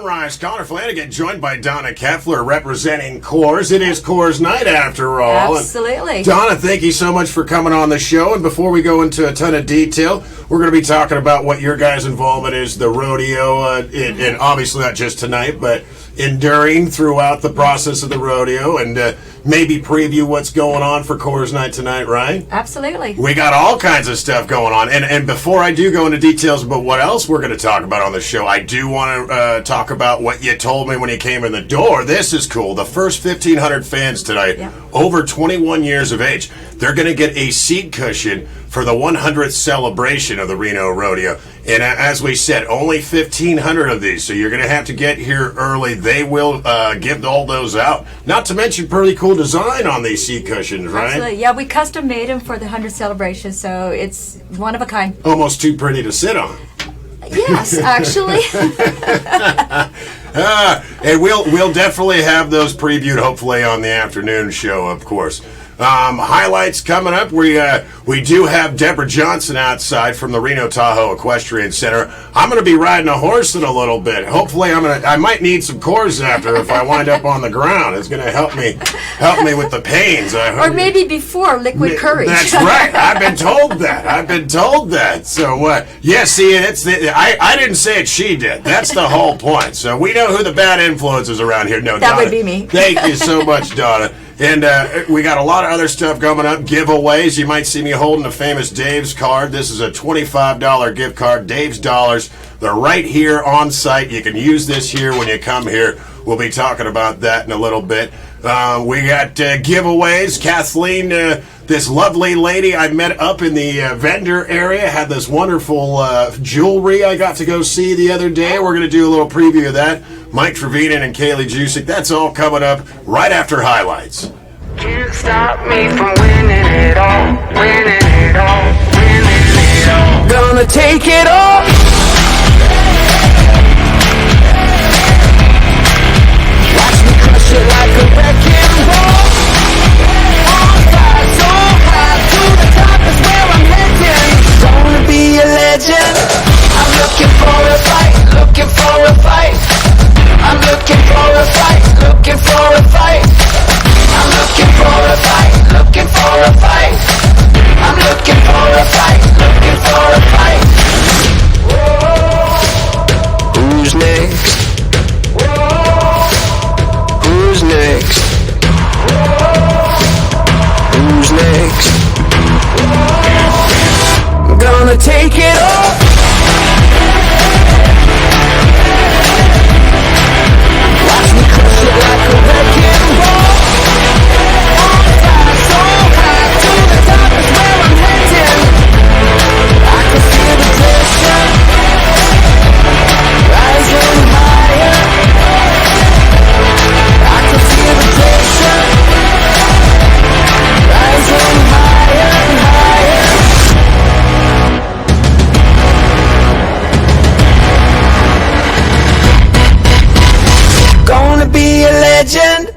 Sunrise. Conor Flanagan joined by Donna Keffler representing Coors. It is Coors night after all. Absolutely. And Donna, thank you so much for coming on the show. And before we go into a ton of detail, we're going to be talking about what your guys' involvement is, the rodeo, and obviously not just tonight, but enduring throughout the process of the rodeo, and maybe preview what's going on for Coors Night tonight, right? Absolutely. We got all kinds of stuff going on. And before I do go into details about what else we're going to talk about on the show, I do want to talk about what you told me when you came in the door. This is cool. The first 1,500 fans tonight, over 21 years of age, they're going to get a seat cushion for the 100th celebration of the Reno Rodeo. And as we said, only 1,500 of these, so you're going to have to get here early. They will give all those out. Not to mention pretty cool design on these seat cushions, right? Absolutely. Yeah, we custom made them for the 100th celebration, so it's one of a kind. Almost too pretty to sit on. Yes, actually. And we'll definitely have those previewed, hopefully, on the afternoon show, of course. Highlights coming up. We do have Deborah Johnson outside from the Reno-Tahoe Equestrian Center. I'm going to be riding a horse in a little bit. Hopefully, I might need some Coors after if I wind up on the ground. It's going to help me with the pains. Or maybe before liquid courage. That's right. I've been told that. So yeah. See, I didn't say it. She did. That's the whole point. So we know who the bad influences around here. No, that Donna, would be me. Thank you so much, Donna. And we got a lot of other stuff coming up, giveaways. You might see me holding a famous Dave's card. This is a $25 gift card, Dave's Dollars. They're right here on site. You can use this here when you come here. We'll be talking about that in a little bit. We got giveaways. Kathleen, this lovely lady I met up in the vendor area, had this wonderful jewelry I got to go see the other day. We're going to do a little preview of that. Mike Trevino and Kaylee Jusick. That's all coming up right after highlights. Can't stop me from winning it all, winning it all, winning it all. Gonna take it all. Watch me crush it like a wrecking ball. On fire, so high, to the top is where I'm heading. Gonna be a legend. I'm looking for a fight, looking for a fight. I'm looking for a fight, looking for a fight. I'm looking for a fight, looking for a fight. I'm looking for a fight, looking for a fight. Whoa. Who's next? Whoa. Who's next? Whoa. Who's next? Whoa. I'm gonna take it off. Watch me crush it like a wrecking ball. On fire, so high, to the top is where I'm heading. I can feel the pressure rising higher. I can feel the pressure rising higher and higher. Gonna be a legend.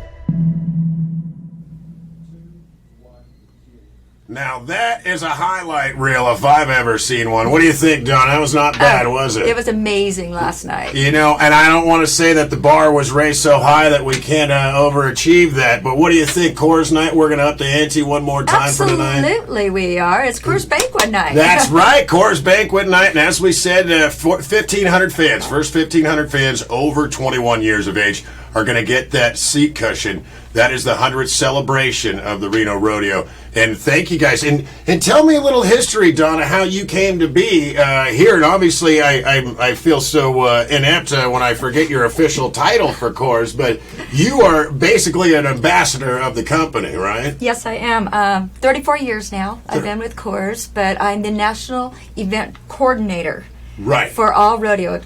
Now that is a highlight reel if I've ever seen one. What do you think, Don? That was not bad, was it? It was amazing last night. You know, and I don't want to say that the bar was raised so high that we can't overachieve that, but what do you think, Coors Night? We're going to up the ante one more time for tonight? Absolutely we are. It's Coors Banquet Night. That's right, Coors Banquet Night, and as we said, 1,500 fans, first 1,500 fans over 21 years of age are going to get that seat cushion. That is the 100th celebration of the Reno Rodeo. And thank you guys. And tell me a little history, Donna, how you came to be here. And obviously, I feel so inept when I forget your official title for Coors, but you are basically an ambassador of the company, right? Yes, I am. 34 years now. I've been with Coors, but I'm the national event coordinator. Right. For all rodeo.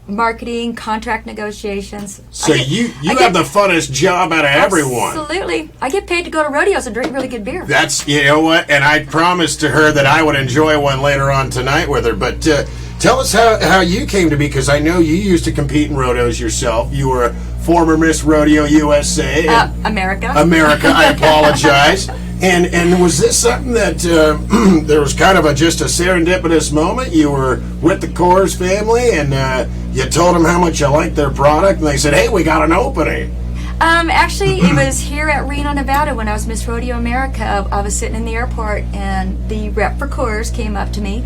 Marketing, contract negotiations. So you have the funnest job out of everyone. Absolutely. I get paid to go to rodeos and drink really good beer. That's, you know what, and I promised to her that I would enjoy one later on tonight with her, but tell us how you came to be, because I know you used to compete in rodeos yourself. You were a former Miss Rodeo USA. America. I apologize. And was this something that there was kind of just a serendipitous moment? You were with the Coors family, and you told them how much you liked their product, and they said, "Hey, we got an opening." Actually, it was here at Reno, Nevada when I was Miss Rodeo America. I was sitting in the airport, and the rep for Coors came up to me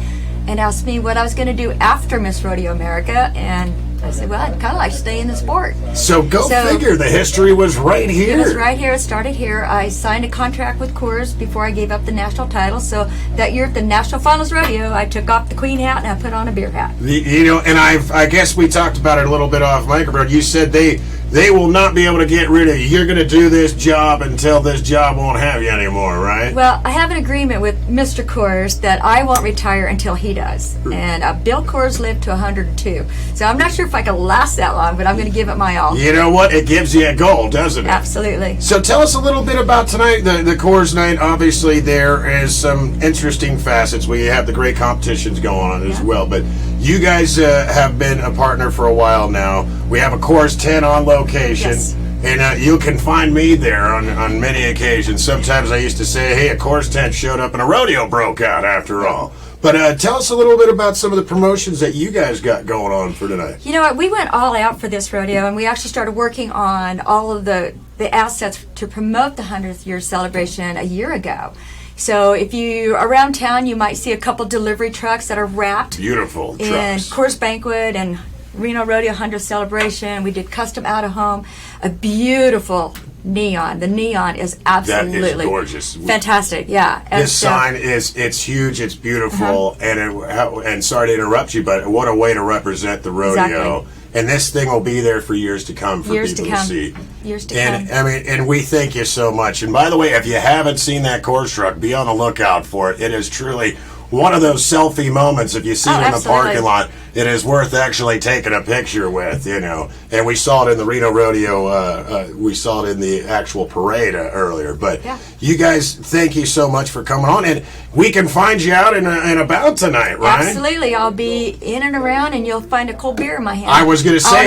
and asked me what I was going to do after Miss Rodeo America, and I said, well, I'd kind of like to stay in the sport. So figure, the history was right here. It was right here. It started here. I signed a contract with Coors before I gave up the national title. So that year at the National Finals Rodeo, I took off the queen hat and I put on a beer hat. You know, and I guess we talked about it a little bit off microphone. You said they will not be able to get rid of you. You're going to do this job until this job won't have you anymore, right? Well, I have an agreement with Mr. Coors that I won't retire until he does. And Bill Coors lived to 102. So I'm not sure if I can last that long, but I'm going to give it my all. You know what? It gives you a goal, doesn't it? Absolutely. So tell us a little bit about tonight, the Coors Night. Obviously, there is some interesting facets. We have the great competitions going on as well. But you guys have been a partner for a while now. We have a Coors 10 on location. Yes. And you can find me there on many occasions. Sometimes I used to say, hey, a Coors tent showed up and a rodeo broke out after all. But tell us a little bit about some of the promotions that you guys got going on for tonight. You know what? We went all out for this rodeo, and we actually started working on all of the assets to promote the 100th year celebration a year ago. So if you around town, you might see a couple delivery trucks that are wrapped. Beautiful in trucks. Coors Banquet and Reno Rodeo 100th celebration. We did custom out of home, a beautiful neon. The neon is absolutely that is gorgeous. Fantastic. Yeah. This sign it's huge, it's beautiful, and sorry to interrupt you, but what a way to represent the rodeo. Exactly. And this thing will be there for years to come for people to see. Years to and come. I mean, and we thank you so much. And by the way, if you haven't seen that Coors truck, be on the lookout for it. It is truly one of those selfie moments. If you see it in the parking lot, it is worth actually taking a picture with, you know. And we saw it in the Reno Rodeo. We saw it in the actual parade earlier. But you guys, thank you so much for coming on. And we can find you out and about tonight, right? Absolutely. I'll be in and around, and you'll find a cold beer in my hand. I was going to say,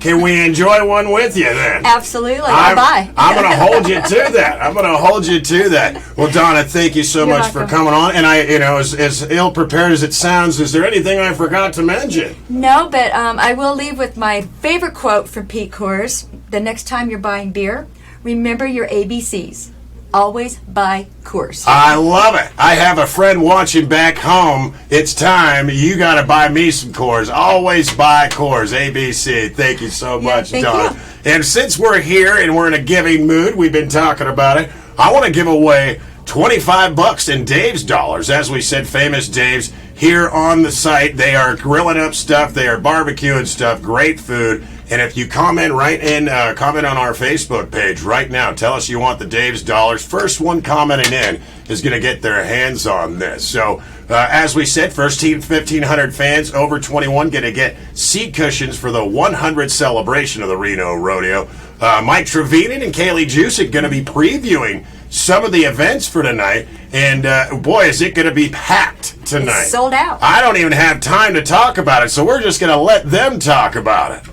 can we enjoy one with you then? Absolutely. Bye-bye. I'm going to hold you to that. I'm going to hold you to that. Well, Donna, thank you so much for coming on. And as ill-prepared as it sounds, is there anything I forgot to mention? No, but I will leave with my favorite quote from Pete Coors. The next time you're buying beer, remember your ABCs. Always buy Coors. I love it. I have a friend watching back home. It's time. You got to buy me some Coors. Always buy Coors. ABC. Thank you so much, Don. And since we're here and we're in a giving mood, we've been talking about it, I want to give away $25 in Dave's dollars. As we said, Famous Dave's here on the site. They are grilling up stuff. They are barbecuing stuff. Great food. And if you comment comment on our Facebook page right now, tell us you want the Dave's dollars. First one commenting in is going to get their hands on this. So, as we said, first team 1,500 fans over 21 going to get seat cushions for the 100th celebration of the Reno Rodeo. Mike Trevinin and Kaylee Jusick going to be previewing some of the events for tonight, and boy, is it going to be packed tonight. It's sold out. I don't even have time to talk about it, so we're just going to let them talk about it.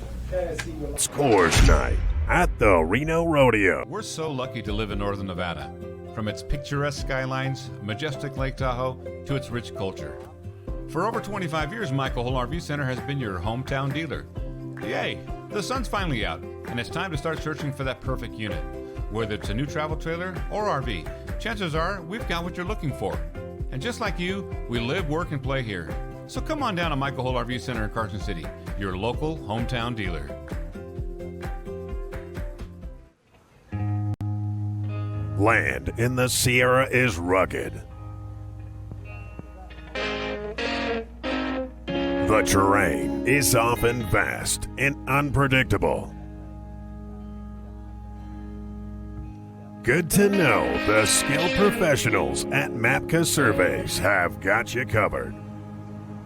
It's Coors Night at the Reno Rodeo. We're so lucky to live in northern Nevada. From its picturesque skylines, majestic Lake Tahoe, to its rich culture. For over 25 years, Michael Hull RV Center has been your hometown dealer. Yay! The sun's finally out, and it's time to start searching for that perfect unit. Whether it's a new travel trailer or RV, chances are we've got what you're looking for. And just like you, we live, work, and play here. So come on down to Michael Hull RV Center in Carson City, your local hometown dealer. Land in the Sierra is rugged. The terrain is often vast and unpredictable. Good to know the skilled professionals at MAPCA Surveys have got you covered.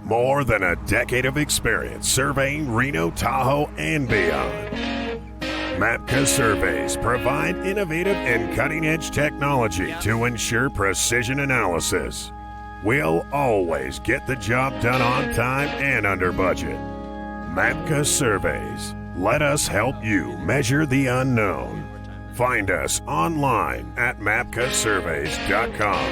More than a decade of experience surveying Reno-Tahoe and beyond. MAPCA Surveys provide innovative and cutting-edge technology to ensure precision analysis. We'll always get the job done on time and under budget. MAPCA Surveys. Let us help you measure the unknown. Find us online at mapcasurveys.com.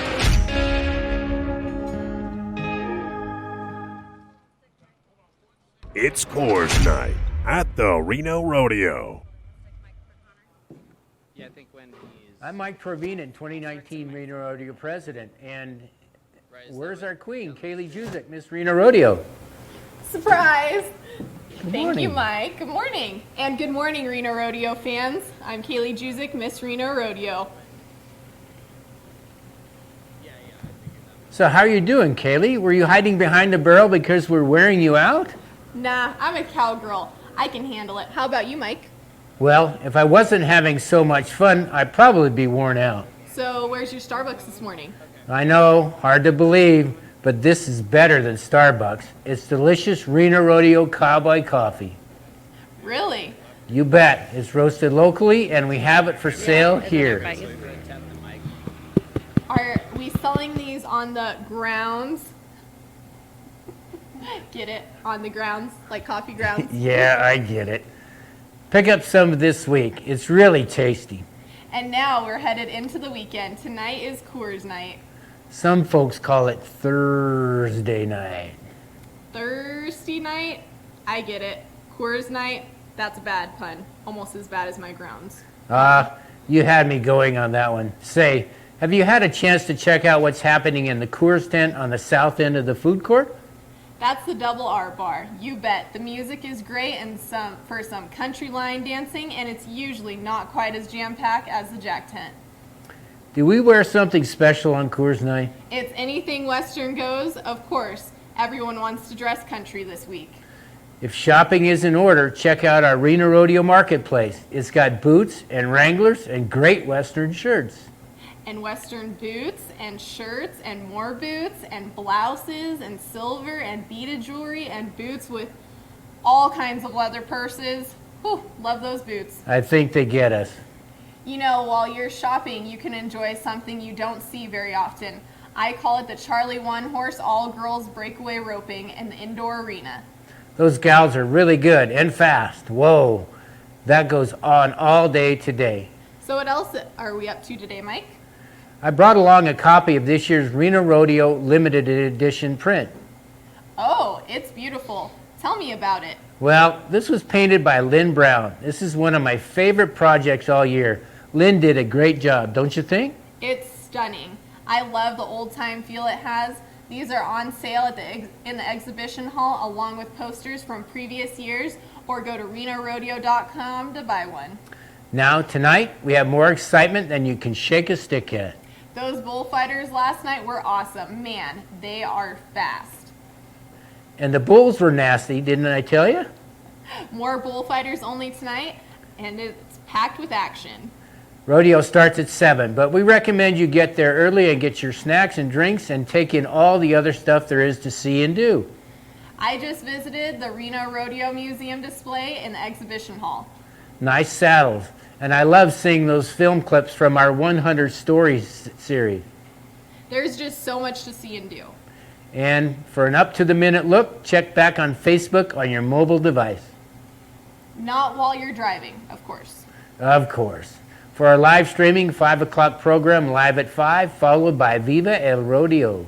It's Coors Night at the Reno Rodeo. I'm Mike Torvinen, 2019 Reno Rodeo president, and where's our queen, Kaylee Juzik, Miss Reno Rodeo? Surprise! Good Thank morning. you, Mike. Good morning. And good morning, Reno Rodeo fans. I'm Kaylee Juzik, Miss Reno Rodeo. So how are you doing, Kaylee? Were you hiding behind the barrel because we're wearing you out? Nah, I'm a cowgirl. I can handle it. How about you, Mike? Well, if I wasn't having so much fun, I'd probably be worn out. So, where's your Starbucks this morning? I know, hard to believe, but this is better than Starbucks. It's delicious Reno Rodeo Cowboy Coffee. Really? You bet. It's roasted locally, and we have it for sale here. Are we selling these on the grounds? Get it? On the grounds? Like coffee grounds? Yeah, I get it. Pick up some this week. It's really tasty. And now we're headed into the weekend. Tonight is Coors Night. Some folks call it Thursday night. Thursday night? I get it. Coors Night? That's a bad pun. Almost as bad as my grounds. You had me going on that one. Say, have you had a chance to check out what's happening in the Coors tent on the south end of the food court? That's the Double R Bar. You bet. The music is great and for some country line dancing, and it's usually not quite as jam-packed as the Jack Tent. Do we wear something special on Coors night? It's anything Western goes, of course. Everyone wants to dress country this week. If shopping is in order, check out our Reno Rodeo Marketplace. It's got boots and Wranglers and great Western shirts. And Western boots and shirts and more boots and blouses and silver and beaded jewelry and boots with all kinds of leather purses. Whew, love those boots. I think they get us. You know, while you're shopping, you can enjoy something you don't see very often. I call it the Charlie One Horse All-Girls Breakaway Roping in the indoor arena. Those gals are really good and fast. Whoa, that goes on all day today. So what else are we up to today, Mike? I brought along a copy of this year's Reno Rodeo limited edition print. Oh, it's beautiful. Tell me about it. Well, this was painted by Lynn Brown. This is one of my favorite projects all year. Lynn did a great job, don't you think? It's stunning. I love the old-time feel it has. These are on sale at in the exhibition hall along with posters from previous years, or go to renorodeo.com to buy one. Now, tonight, we have more excitement than you can shake a stick at. Those bullfighters last night were awesome. Man, they are fast. And the bulls were nasty, didn't I tell you? More bullfighters only tonight, and it's packed with action. Rodeo starts at 7, but we recommend you get there early and get your snacks and drinks and take in all the other stuff there is to see and do. I just visited the Reno Rodeo Museum display in the exhibition hall. Nice saddles. And I love seeing those film clips from our 100 Stories series. There's just so much to see and do. And for an up-to-the-minute look, check back on Facebook on your mobile device. Not while you're driving, of course. Of course. For our live streaming 5 o'clock program, Live at 5, followed by Viva El Rodeo.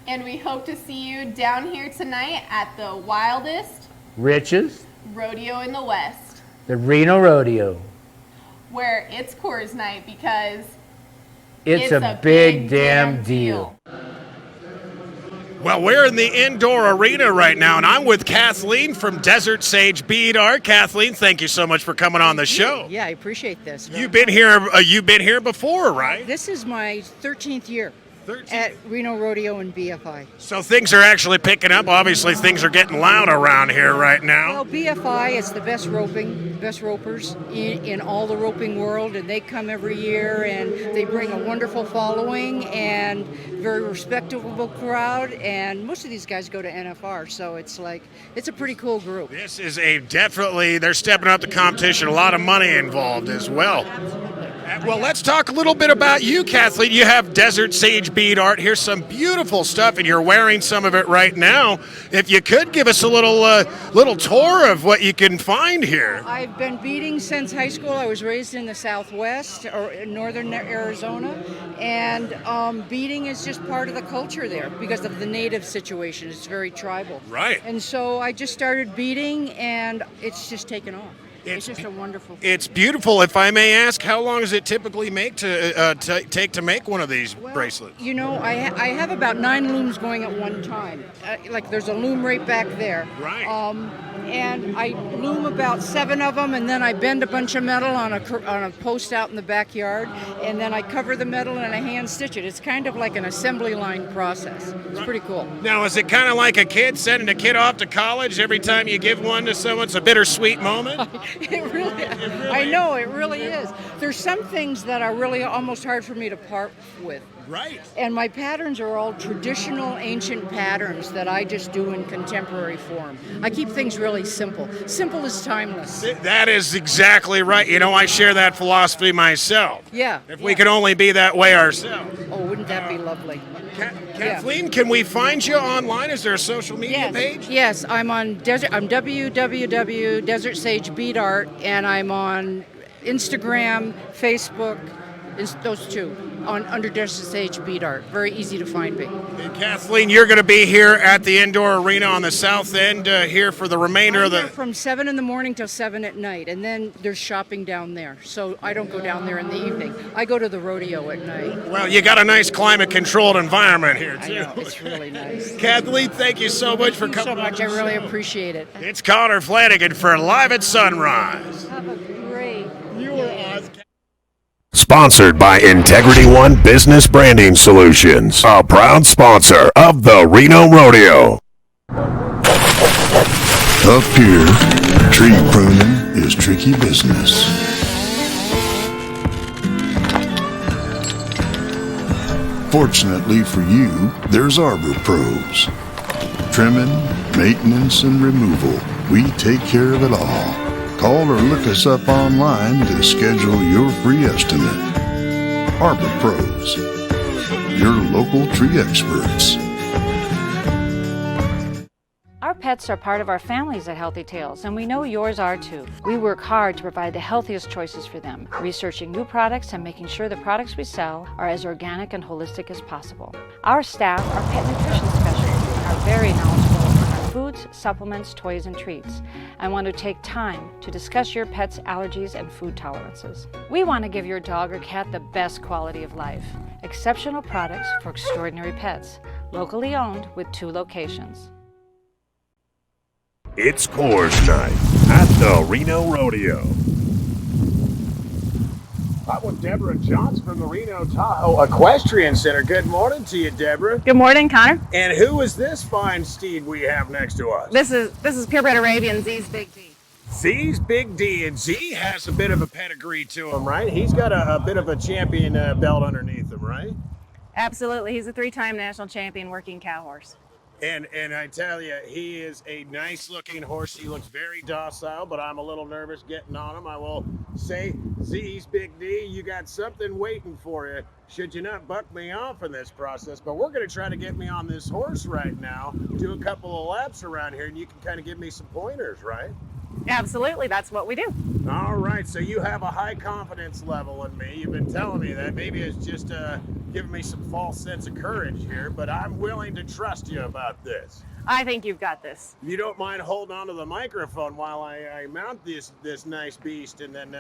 And we hope to see you down here tonight at the wildest Richest rodeo in the West, the Reno Rodeo. where it's Coors Night because It's a big damn deal. Well, we're in the indoor arena right now, and I'm with Kathleen from Desert Sage Bead Art. Kathleen, thank you so much for coming on the show. Yeah, I appreciate this. You've been here before, right? This is my 13th year 13. at Reno Rodeo and BFI. So things are actually picking up. Obviously, things are getting loud around here right now. Well, BFI is the best ropers in all the roping world, and they come every year, and they bring a wonderful following and very respectable crowd, and most of these guys go to NFR, so it's a pretty cool group. This is they're stepping up the competition. A lot of money involved as well. Well, let's talk a little bit about you, Kathleen. You have Desert Sage bead art. Here's some beautiful stuff, and you're wearing some of it right now. If you could give us a little tour of what you can find here. I've been beading since high school. I was raised in the Southwest or in northern Arizona, and beading is just part of the culture there because of the native situation. It's very tribal. Right. And so I just started beading, and it's just taken off. It's just a wonderful thing. It's beautiful. If I may ask, how long does it typically take to make one of these bracelets? You know, I have about 9 looms going at one time. Like there's a loom right back there. Right. And I loom about 7 of them, and then I bend a bunch of metal on a post out in the backyard, and then I cover the metal and I hand stitch it. It's kind of like an assembly line process. It's pretty cool. Now, is it kind of like a kid sending a kid off to college? Every time you give one to someone, it's a bittersweet moment? It really, I know, it really is. There's some things that are really almost hard for me to part with. Right. And my patterns are all traditional, ancient patterns that I just do in contemporary form. I keep things really simple. Simple is timeless. That is exactly right. You know, I share that philosophy myself. Yeah. If we could only be that way ourselves. Oh, wouldn't that be lovely? Kathleen, can we find you online? Is there a social media page? Yes, I'm on I'm www. Sage Bead Art, and I'm on Instagram, Facebook, those two, under Desert Sage Bead Art. Very easy to find me. And Kathleen, you're going to be here at the indoor arena on the south end here for the remainder of the... From 7 in the morning till 7 at night, and then there's shopping down there. So I don't go down there in the evening. I go to the rodeo at night. Well, you got a nice climate-controlled environment here, too. I know, it's really nice. Kathleen, thank you so much for coming. Thank you so much. I really appreciate it. It's Conor Flanagan for Live at Sunrise. Have a great Sponsored by Integrity One Business Branding Solutions, a proud sponsor of the Reno Rodeo. Up here, tree pruning is tricky business. Fortunately for you, there's Arbor Pros. Trimming, maintenance, and removal, we take care of it all. Call or look us up online to schedule your free estimate. Arbor Pros, your local tree experts. Our pets are part of our families at Healthy Tales, and we know yours are too. We work hard to provide the healthiest choices for them, researching new products and making sure the products we sell are as organic and holistic as possible. Our staff are pet nutrition specialists and are very knowledgeable on our foods, supplements, toys, and treats, and want to take time to discuss your pet's allergies and food tolerances. We want to give your dog or cat the best quality of life. Exceptional products for extraordinary pets, locally owned with 2 locations. It's Coors Night at the Reno Rodeo. I'm with Deborah Johnson from the Reno-Tahoe Equestrian Center. Good morning to you, Deborah. Good morning, Connor. And who is this fine steed we have next to us? This is purebred Arabian Z's Big D. Z's Big D, and Z has a bit of a pedigree to him, right? He's got a bit of a champion belt underneath him, right? Absolutely. He's a 3-time national champion working cow horse. And I tell you, he is a nice-looking horse. He looks very docile, but I'm a little nervous getting on him. I will say, Z's Big D, you got something waiting for you, should you not buck me off in this process. But we're going to try to get me on this horse right now, do a couple of laps around here, and you can kind of give me some pointers, right? Absolutely. That's what we do. All right, so you have a high confidence level in me. You've been telling me that. Maybe it's just giving me some false sense of courage here, but I'm willing to trust you about this. I think you've got this. You don't mind holding onto the microphone while I mount this nice beast, and then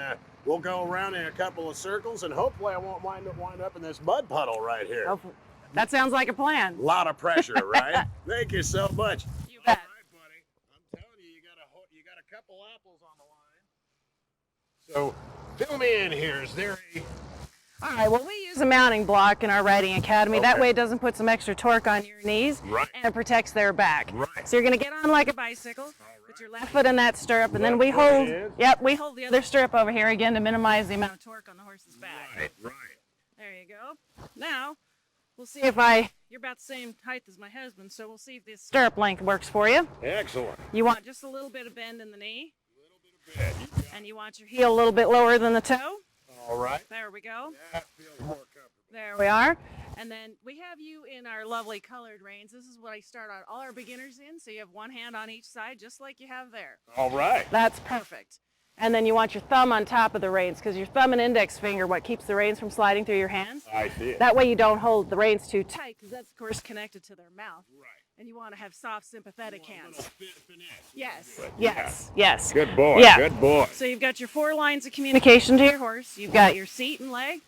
we'll go around in a couple of circles, and hopefully I won't wind up in this mud puddle right here. Oh, that sounds like a plan. A lot of pressure, right? Thank you so much. You bet. Couple apples on the line. So fill me in here. Is there a... All right, well, we use a mounting block in our riding academy. Okay. That way it doesn't put some extra torque on your knees, right, and it protects their back. Right. So you're going to get on like a bicycle, put your left foot in that stirrup, and then we hold the other stirrup over here again to minimize the amount of torque on the horse's back. Right. There you go. Now, we'll see if you're about the same height as my husband, so we'll see if this stirrup length works for you. Excellent. You want just a little bit of bend in the knee. And you want your heel a little bit lower than the toe. All right. There we go. That feels more comfortable. There we are. And then we have you in our lovely colored reins. This is what I start out all our beginners in. So you have one hand on each side, just like you have there. All right. That's perfect. And then you want your thumb on top of the reins, because your thumb and index finger what keeps the reins from sliding through your hands. I see it. That way you don't hold the reins too tight, because that's of course connected to their mouth. Right. And you want to have soft, sympathetic hands. Finesse. Yes, yes, yes. Good boy. Yeah. Good boy. So you've got your 4 lines of communication to your horse. You've got your seat and leg,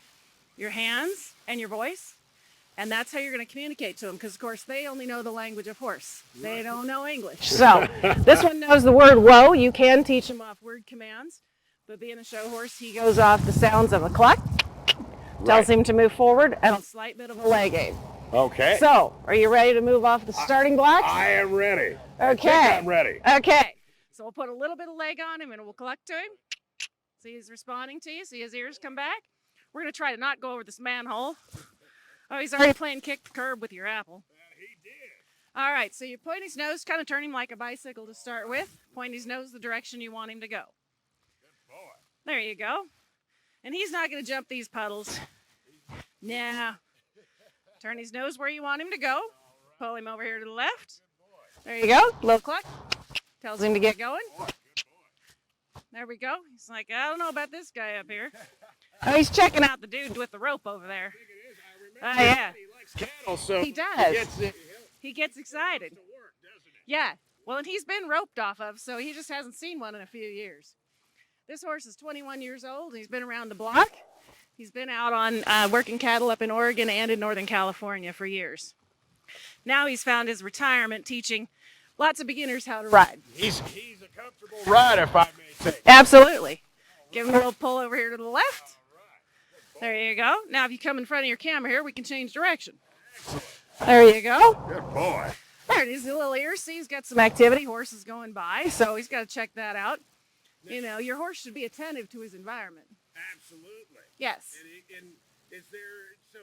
your hands, and your voice. And that's how you're going to communicate to them, because of course they only know the language of horse. They don't know English. So this one knows the word whoa. You can teach them off word commands. But being a show horse, he goes off the sounds of a cluck, tells him to move forward, and a slight bit of a leg aid. Okay. So, are you ready to move off the starting blocks? I am ready. Okay. I think I'm ready. Okay. So we'll put a little bit of leg on him and we'll cluck to him. See he's responding to you. See his ears come back. We're going to try to not go over this manhole. Oh, he's already playing kick the curb with your apple. He did. All right, so you point his nose, kind of turn him like a bicycle to start with. Point his nose the direction you want him to go. There you go. And he's not going to jump these puddles. Nah. Turn his nose where you want him to go. Pull him over here to the left. There you go. Little cluck. Tells him to get going. There we go. He's like, I don't know about this guy up here. Oh, he's checking out the dude with the rope over there. Oh, yeah. He likes cattle, so He does. He He gets excited. Yeah. Well, and he's been roped off of, so he just hasn't seen one in a few years. This horse is 21 years old. He's been around the block. He's been out on working cattle up in Oregon and in Northern California for years. Now he's found his retirement teaching lots of beginners how to ride. He's a comfortable rider, if I may say. Absolutely. Give him a little pull over here to the left. There you go. Now if you come in front of your camera here, we can change direction. There you go. Good boy. There it is, the little ears. See, he's got some activity. Horses going by, so he's got to check that out. You know, your horse should be attentive to his environment. Absolutely. Yes. And is there, so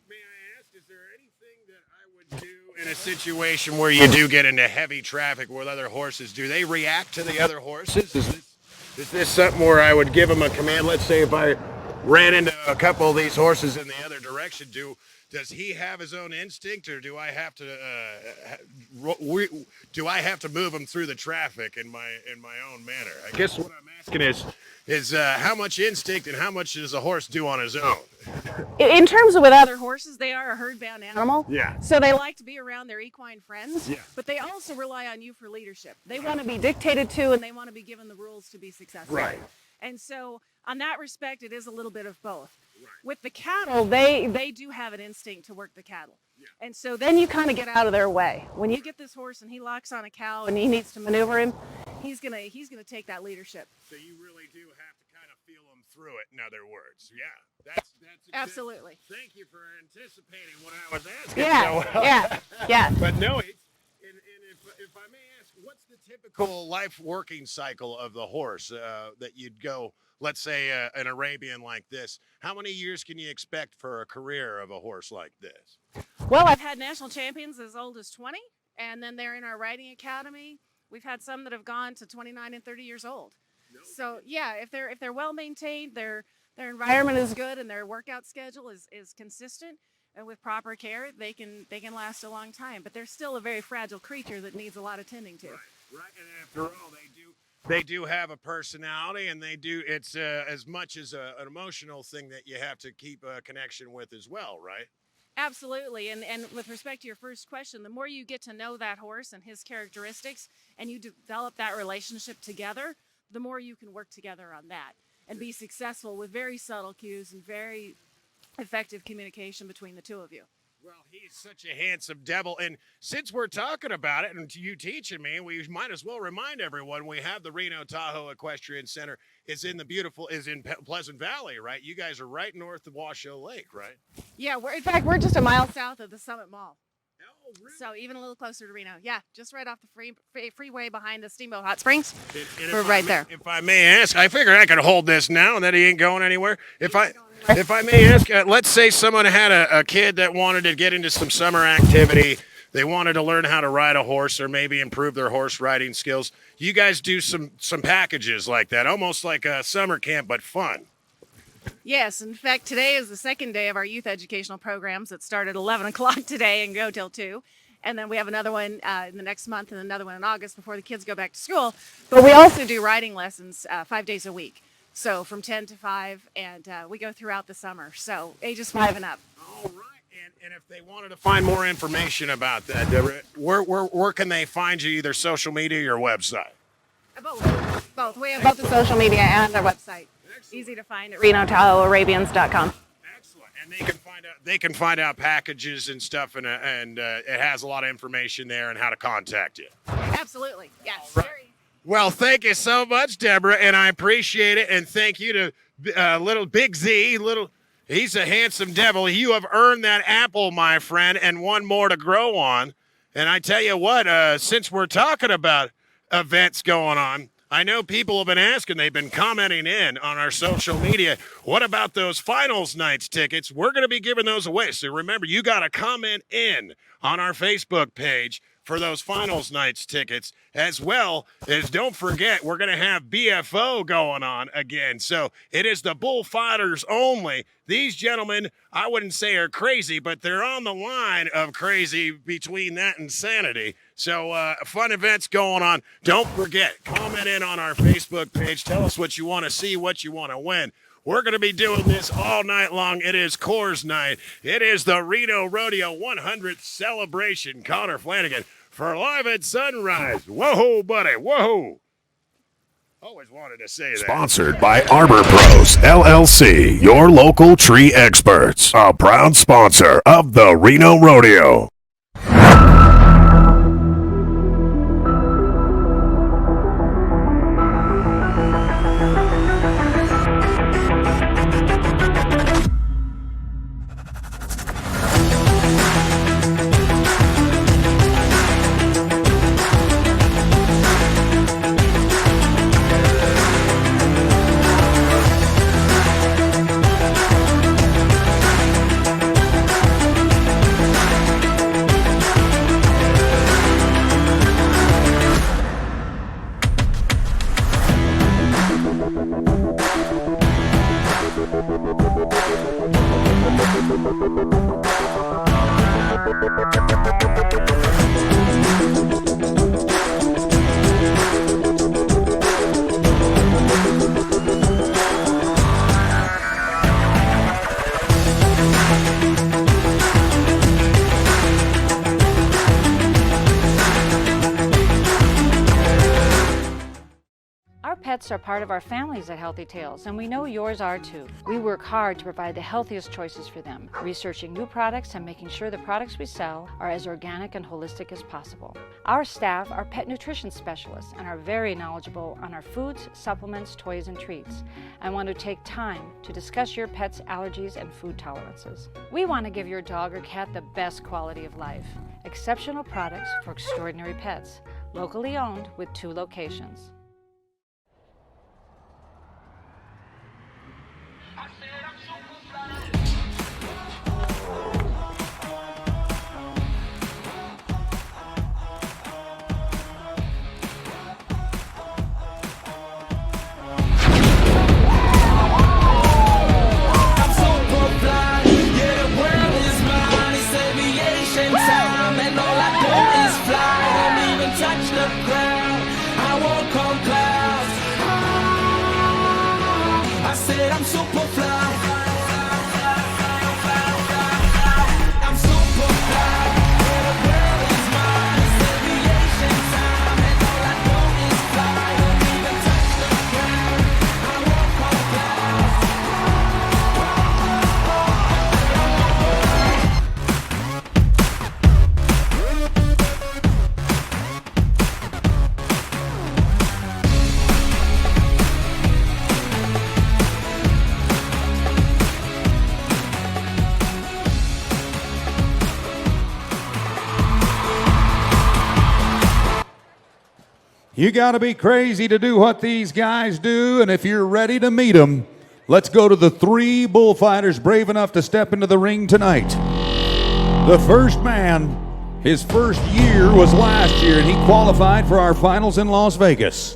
may I ask, is there anything that I would do in a situation where you do get into heavy traffic with other horses? Do they react to the other horses? Is this something where I would give them a command? Let's say if I ran into a couple of these horses in the other direction, does he have his own instinct, or do I have to move him through the traffic in my own manner? I guess what I'm asking is how much instinct and how much does a horse do on his own? In terms of with other horses, they are a herd-bound animal. Yeah. So they like to be around their equine friends. Yeah. But they also rely on you for leadership. They want to be dictated to, and they want to be given the rules to be successful. Right. And so, on that respect, it is a little bit of both. Right. With the cattle, they do have an instinct to work the cattle. Yeah. And so then you kind of get out of their way. When you get this horse and he locks on a cow and he needs to maneuver him, he's gonna take that leadership. So you really do have to kind of feel him through it, in other words. Yeah. That's absolutely. Thank you for anticipating what I was asking. Yeah, yeah. But no, if I may ask, what's the typical life working cycle of the horse that you'd go, let's say an Arabian like this? How many years can you expect for a career of a horse like this? Well, I've had national champions as old as 20, and then they're in our riding academy. We've had some that have gone to 29 and 30 years old. No. So yeah, if they're well maintained, their environment is good, and their workout schedule is consistent, and with proper care, they can last a long time. But they're still a very fragile creature that needs a lot of tending to. Right. And after all, they do have a personality, and it's as much as an emotional thing that you have to keep a connection with as well, right? Absolutely. And with respect to your first question, the more you get to know that horse and his characteristics, and you develop that relationship together, the more you can work together on that and be successful with very subtle cues and very effective communication between the two of you. Well, he's such a handsome devil. And since we're talking about it and you teaching me, we might as well remind everyone we have the Reno-Tahoe Equestrian Center is in Pleasant Valley, right? You guys are right north of Washoe Lake, right? Yeah, we're just a mile south of the Summit Mall. Oh, really? So even a little closer to Reno. Yeah, just right off the freeway behind the Steamboat Hot Springs. And we're right there. If I may ask, I figure I could hold this now and that he ain't going anywhere. If I may ask, let's say someone had a kid that wanted to get into some summer activity. They wanted to learn how to ride a horse or maybe improve their horse riding skills. You guys do some packages like that, almost like a summer camp, but fun. Yes, in fact, today is the second day of our youth educational programs that start at 11 o'clock today and go till 2. And then we have another one in the next month and another one in August before the kids go back to school. But we also do riding lessons 5 days a week. So from 10 to 5, and we go throughout the summer. So ages 5 and up. All right. And if they wanted to find more information about that, Deborah, where can they find you, either social media or your website? Both. We have both the social media and our website. Easy to find at Reno-Tahoe.com. Excellent. And they can find out packages and stuff, and it has a lot of information there and how to contact you. Absolutely. Yes. Right. Well, thank you so much, Deborah, and I appreciate it. And thank you to little Big Z, he's a handsome devil. You have earned that apple, my friend, and one more to grow on. And I tell you what, since we're talking about events going on, I know people have been asking, they've been commenting in on our social media, what about those finals nights tickets? We're going to be giving those away. So remember, you got to comment in on our Facebook page for those finals nights tickets, as well as don't forget, we're going to have BFO going on again. So it is the bullfighters only. These gentlemen, I wouldn't say are crazy, but they're on the line of crazy between that and sanity. So fun events going on. Don't forget, comment in on our Facebook page. Tell us what you want to see, what you want to win. We're going to be doing this all night long. It is Coors Night. It is the Reno Rodeo 100th celebration. Conor Flanagan for Live at Sunrise. Whoa, buddy. Whoa. Always wanted to say that. Sponsored by Arbor Pros, LLC, your local tree experts. A proud sponsor of the Reno Rodeo. Pets are part of our families at Healthy Tales, and we know yours are too. We work hard to provide the healthiest choices for them, researching new products and making sure the products we sell are as organic and holistic as possible. Our staff are pet nutrition specialists and are very knowledgeable on our foods, supplements, toys, and treats, and want to take time to discuss your pet's allergies and food tolerances. We want to give your dog or cat the best quality of life. Exceptional products for extraordinary pets. Locally owned with 2 locations. You got to be crazy to do what these guys do, and if you're ready to meet them, let's go to the 3 bullfighters brave enough to step into the ring tonight. The first man, his first year was last year, and he qualified for our finals in Las Vegas.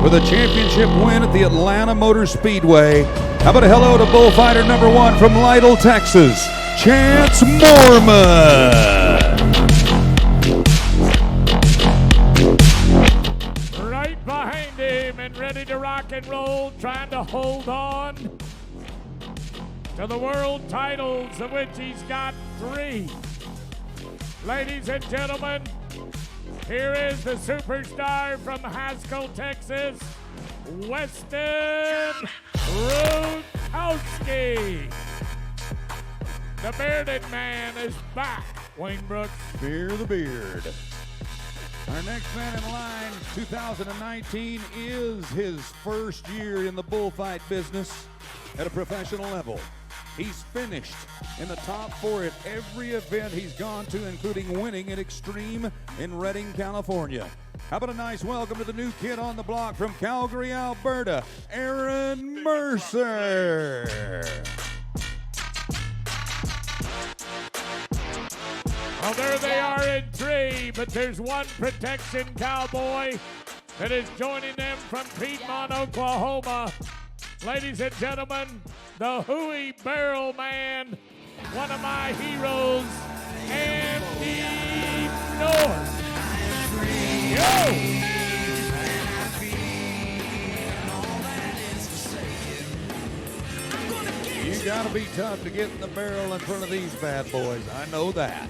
with a championship win at the Atlanta Motor Speedway. How about a hello to bullfighter number 1 from Lytle, Texas, Chance Mormon. Right behind him and ready to rock and roll, trying to hold on to the world titles, of which he's got 3. Ladies and gentlemen, here is the superstar from Haskell, Texas, Weston Rutowski. The bearded man is back, Wayne Brooks. Fear the beard. Our next man in line, 2019, is his first year in the bullfight business at a professional level. He's finished in the top 4 at every event he's gone to, including winning at Extreme in Redding, California. How about a nice welcome to the new kid on the block from Calgary, Alberta, Aaron Mercer. Well, there they are in 3, but there's one protection cowboy that is joining them from Piedmont, Oklahoma. Ladies and gentlemen, the Huey Barrel Man, one of my heroes, Andy North. Yo! You gotta be tough to get in the barrel in front of these bad boys. I know that.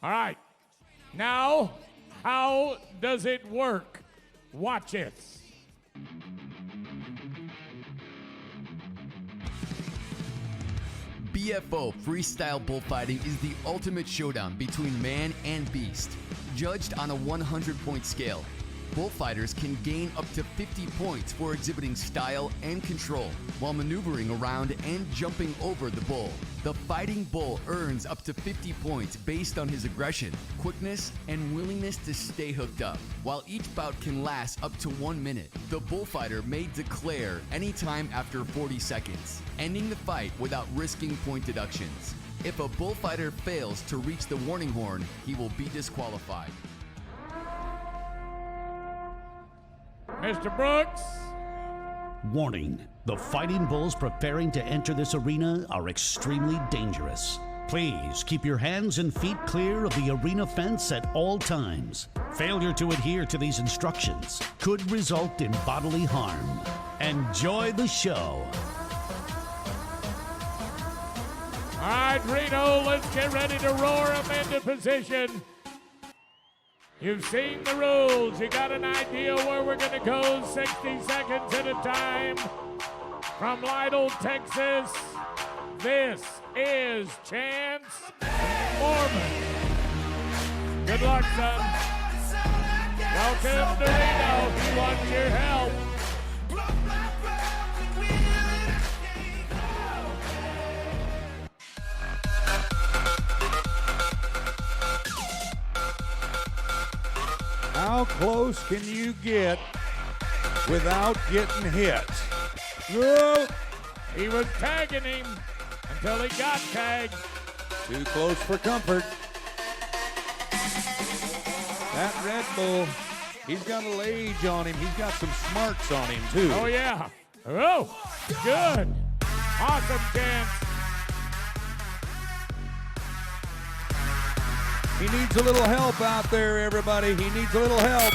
All right. Now, how does it work? Watch it. BFO freestyle bullfighting is the ultimate showdown between man and beast. Judged on a 100-point scale, bullfighters can gain up to 50 points for exhibiting style and control while maneuvering around and jumping over the bull. The fighting bull earns up to 50 points based on his aggression, quickness, and willingness to stay hooked up. While each bout can last up to 1 minute, the bullfighter may declare anytime after 40 seconds, ending the fight without risking point deductions. If a bullfighter fails to reach the warning horn, he will be disqualified. Mr. Brooks. Warning, the fighting bulls preparing to enter this arena are extremely dangerous. Please keep your hands and feet clear of the arena fence at all times. Failure to adhere to these instructions could result in bodily harm. Enjoy the show. All right, Reno, let's get ready to roar them into position. You've seen the rules. You got an idea where we're going to go 60 seconds at a time. From Lytle, Texas, this is Chance Mormon. Good luck, son. Welcome to Reno. He wants your help. How close can you get without getting hit? Whoa! He was tagging him until he got tagged. Too close for comfort. That Red Bull, he's got a little age on him. He's got some smarts on him, too. Oh, yeah. Oh, good. Awesome, Chance. He needs a little help out there, everybody. He needs a little help.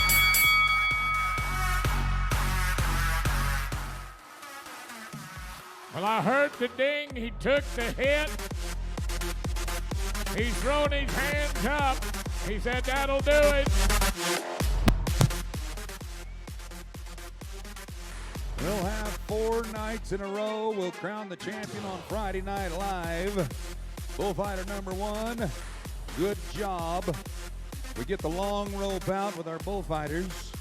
Well, I heard the ding. He took the hit. He's thrown his hands up. He said, that'll do it. We'll have 4 nights in a row. We'll crown the champion on Friday Night Live. Bullfighter number 1. Good job. We get the long rope out with our bullfighters.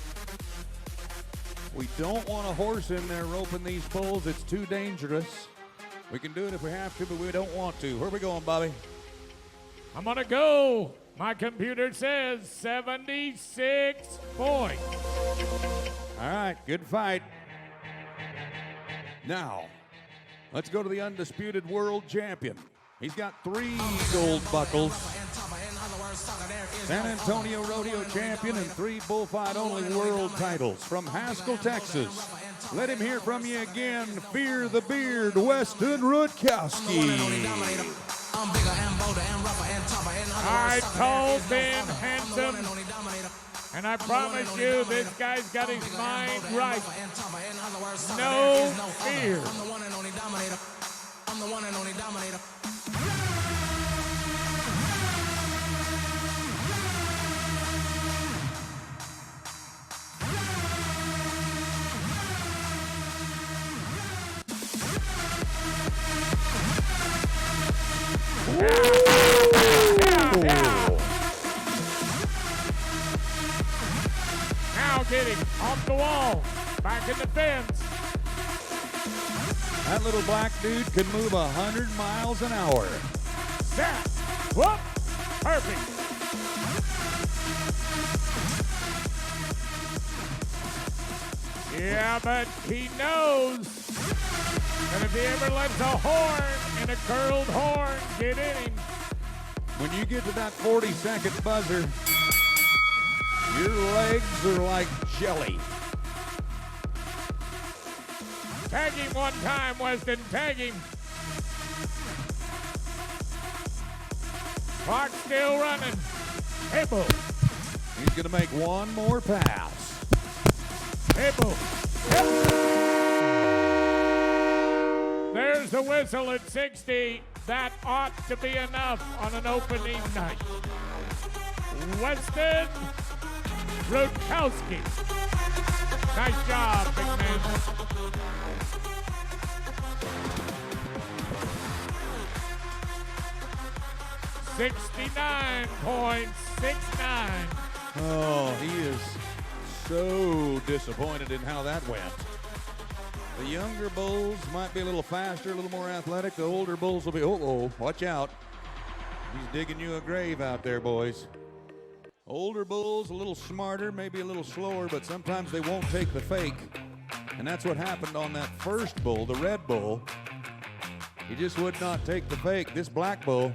We don't want a horse in there roping these bulls. It's too dangerous. We can do it if we have to, but we don't want to. Where are we going, Bobby? I'm going to go. My computer says 76 points. All right, good fight. Now, let's go to the undisputed world champion. He's got 3 gold buckles. San Antonio Rodeo champion and 3 bullfight-only world titles from Haskell, Texas. Let him hear from you again. Fear the Beard, Weston Rutkowski. All right, tall, thin, handsome. And I promise you, this guy's got his mind right. No fear. I'm the one and only dominator. Now get him off the wall, back in the fence. That little black dude can move 100 miles an hour. Set. Whoop. Perfect. Yeah, but he knows that if he ever lets a horn and a curled horn get in him. When you get to that 40-second buzzer, your legs are like jelly. Tag him one time, Weston. Tag him. Clock's still running. Hey, boom. He's going to make one more pass. Hey, boom. There's the whistle at 60. That ought to be enough on an opening night. Weston Rutkowski. Nice job, big man. $69.69. Oh, he is so disappointed in how that went. The younger bulls might be a little faster, a little more athletic. The older bulls will be, watch out. He's digging you a grave out there, boys. Older bulls, a little smarter, maybe a little slower, but sometimes they won't take the fake. And that's what happened on that first bull, the red bull. He just would not take the fake. This black bull,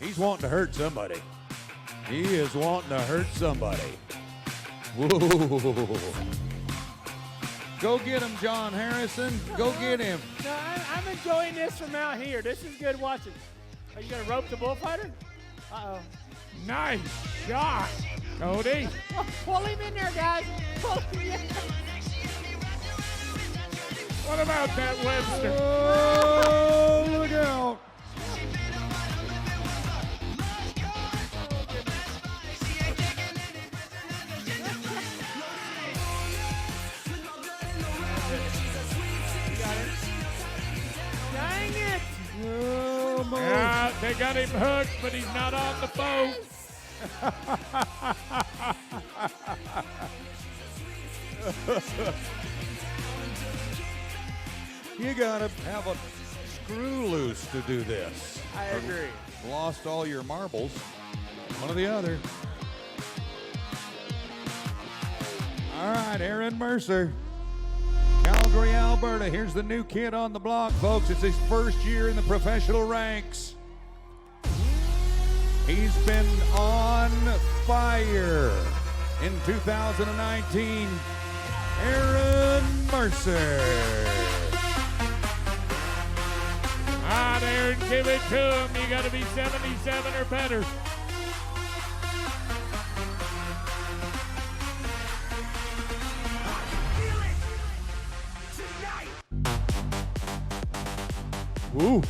he's wanting to hurt somebody. He is wanting to hurt somebody. Whoa. Go get him, John Harrison. Go get him. No, I'm enjoying this from out here. This is good watching. Are you going to rope the bullfighter? Uh-oh. Nice shot, Cody. Pull him in there, guys. Pull him in. What about that Webster? Oh, look out. Dang it. Oh, my. Yeah, they got him hooked, but he's not on the boat. You gotta have a screw loose to do this. I agree. Lost all your marbles. One or the other. All right, Aaron Mercer. Calgary, Alberta. Here's the new kid on the block, folks. It's his first year in the professional ranks. He's been on fire in 2019. Aaron Mercer. All right, Aaron, give it to him. You got to be 77 or better. Ooh.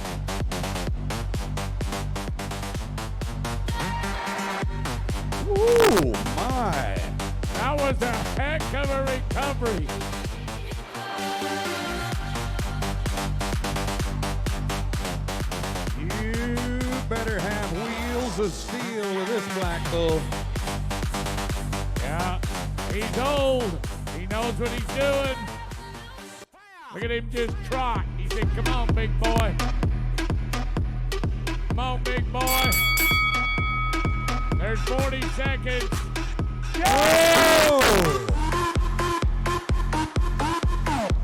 Ooh, my. That was a heck of a recovery. You better have wheels of steel with this black bull. Yeah, he's old. He knows what he's doing. Look at him just trot. He said, come on, big boy. Come on, big boy. There's 40 seconds. Oh!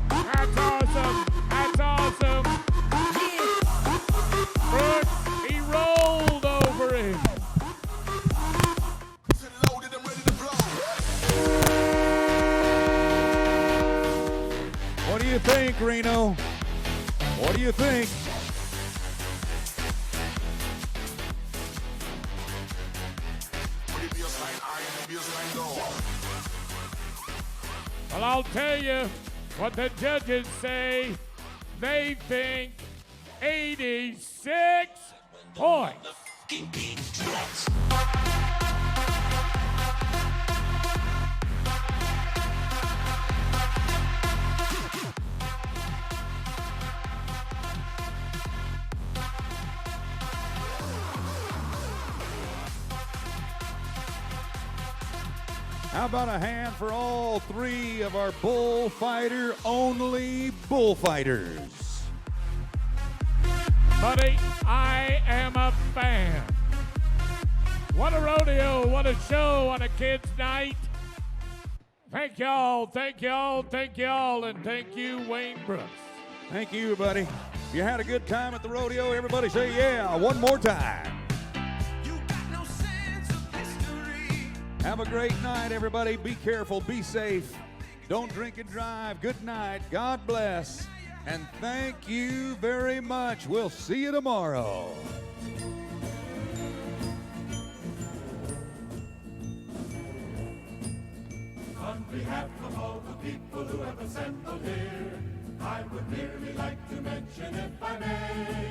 That's awesome. That's awesome. Brooks, he rolled over him. think, Reno? What do you think? Well, I'll tell you what the judges say. They think 86 points. How about a hand for all three of our bullfighter-only bullfighters? Buddy, I am a fan. What a rodeo, what a show on a kid's night. Thank y'all, thank y'all, thank y'all, and thank you, Wayne Brooks. Thank you, buddy. If you had a good time at the rodeo, everybody say yeah one more time. Have a great night, everybody. Be careful, be safe. Don't drink and drive. Good night. God bless. And thank you very much. We'll see you tomorrow. On behalf of all the people who have assembled here, I would merely like to mention, if I may,